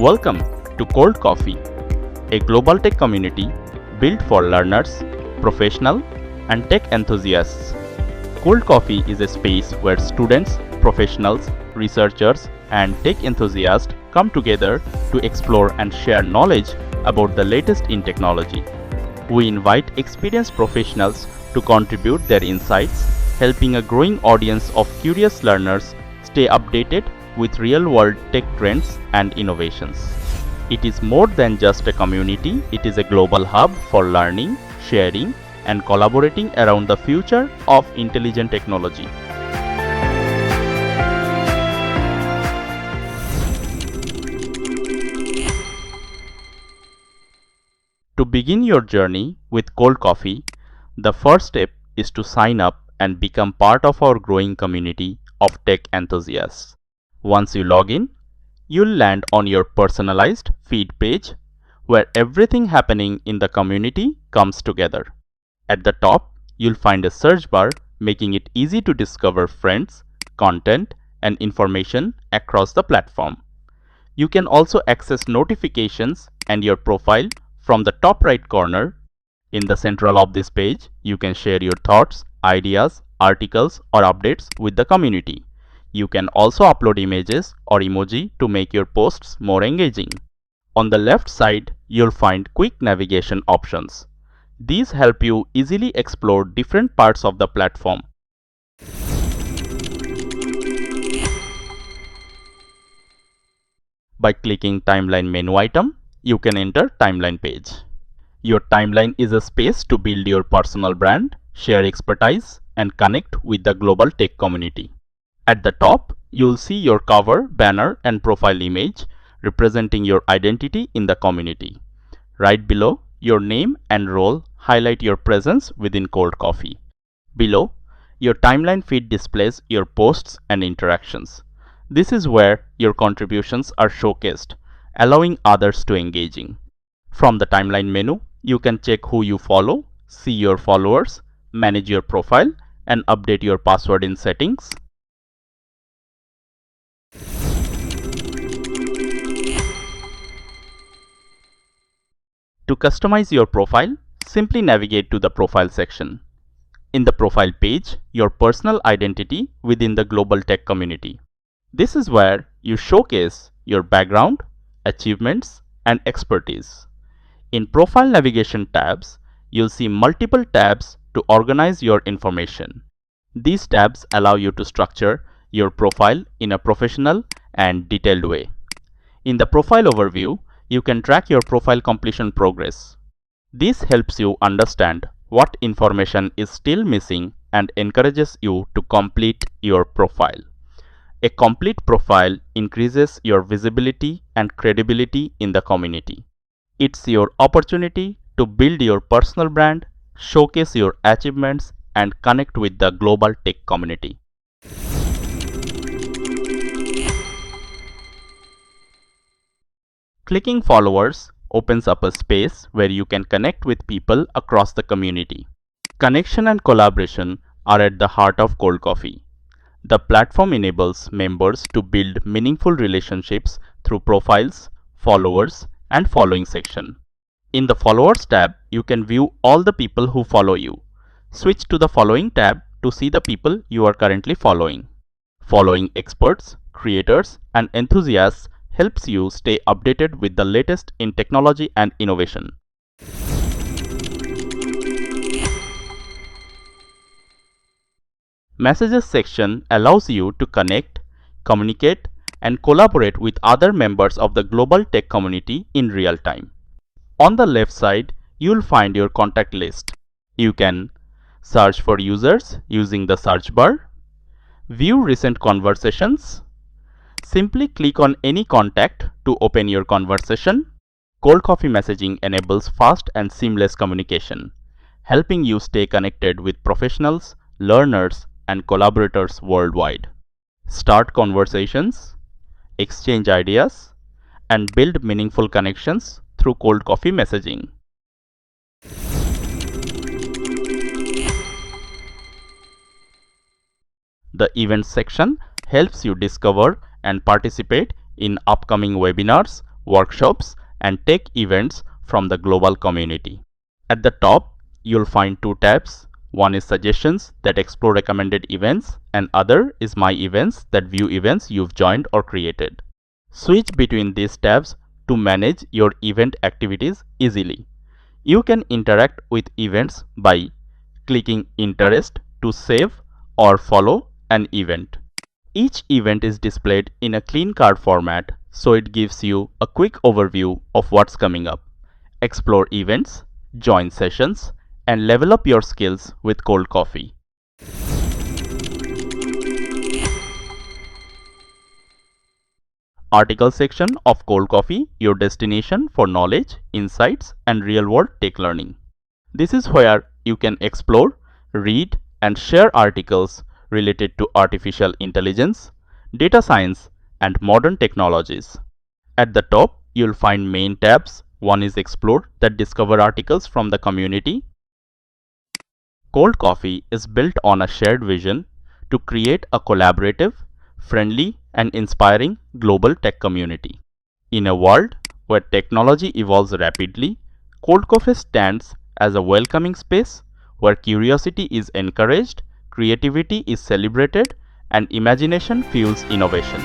Welcome to Cold Coffee, a global tech community built for learners, professionals, and tech enthusiasts. Cold Coffee is a space where students, professionals, researchers, and tech enthusiasts come together to explore and share knowledge about the latest in technology. We invite experienced professionals to contribute their insights, helping a growing audience of curious learners stay updated with real-world tech trends and innovations. It is more than just a community, it is a global hub for learning, sharing, and collaborating around the future of intelligent technology. To begin your journey with Cold Coffee, the first step is to sign up and become part of our growing community of tech enthusiasts. Once you log in, you'll land on your personalized feed page where everything happening in the community comes together. At the top, you'll find a search bar making it easy to discover friends, content, and information across the platform. You can also access notifications and your profile from the top right corner. In the central of this page, you can share your thoughts, ideas, articles, or updates with the community. You can also upload images or emoji to make your posts more engaging. On the left side, you'll find quick navigation options. These help you easily explore different parts of the platform. By clicking Timeline menu item, you can enter Timeline page. Your timeline is a space to build your personal brand, share expertise, and connect with the global tech community. At the top, you'll see your cover, banner, and profile image representing your identity in the community. Right below, your name and role highlight your presence within Cold Coffee. Below, your timeline feed displays your posts and interactions. This is where your contributions are showcased, allowing others to engaging. From the timeline menu, you can check who you follow, see your followers, manage your profile, and update your password in settings. To customize your profile, simply navigate to the Profile section. In the Profile page, your personal identity within the global tech community. This is where you showcase your background, achievements, and expertise. In Profile navigation tabs, you'll see multiple tabs to organize your information. These tabs allow you to structure your profile in a professional and detailed way. In the Profile overview, you can track your profile completion progress. This helps you understand what information is still missing and encourages you to complete your profile. A complete profile increases your visibility and credibility in the community. It's your opportunity to build your personal brand, showcase your achievements, and connect with the global tech community. Clicking followers opens up a space where you can connect with people across the community. Connection and collaboration are at the heart of Cold Coffee. The platform enables members to build meaningful relationships through profiles, followers, and following section. In the Followers tab, you can view all the people who follow you. Switch to the Following tab to see the people you are currently following. Following experts, creators, and enthusiasts helps you stay updated with the latest in technology and innovation. Messages section allows you to connect, communicate, and collaborate with other members of the global tech community in real time. On the left side, you'll find your contact list. You can search for users using the search bar, view recent conversations. Simply click on any contact to open your conversation. Cold Coffee messaging enables fast and seamless communication, helping you stay connected with professionals, learners, and collaborators worldwide. Start conversations, exchange ideas, and build meaningful connections through Cold Coffee messaging. The Events section helps you discover and participate in upcoming webinars, workshops, and tech events from the global community. At the top, you'll find two tabs. One is Suggestions that explore recommended events, and other is My Events that view events you've joined or created. Switch between these tabs to manage your event activities easily. You can interact with events by clicking Interest to save or follow an event. Each event is displayed in a clean card format, so it gives you a quick overview of what's coming up. Explore events, join sessions, and level up your skills with Cold Coffee. Article section of Cold Coffee, your destination for knowledge, insights, and real-world tech learning. This is where you can explore, read, and share articles related to artificial intelligence, data science, and modern technologies. At the top, you'll find main tabs. One is Explore that discover articles from the community. Cold Coffee is built on a shared vision to create a collaborative, friendly, and inspiring global tech community. In a world where technology evolves rapidly, Cold Coffee stands as a welcoming space where curiosity is encouraged, creativity is celebrated, and imagination fuels innovation.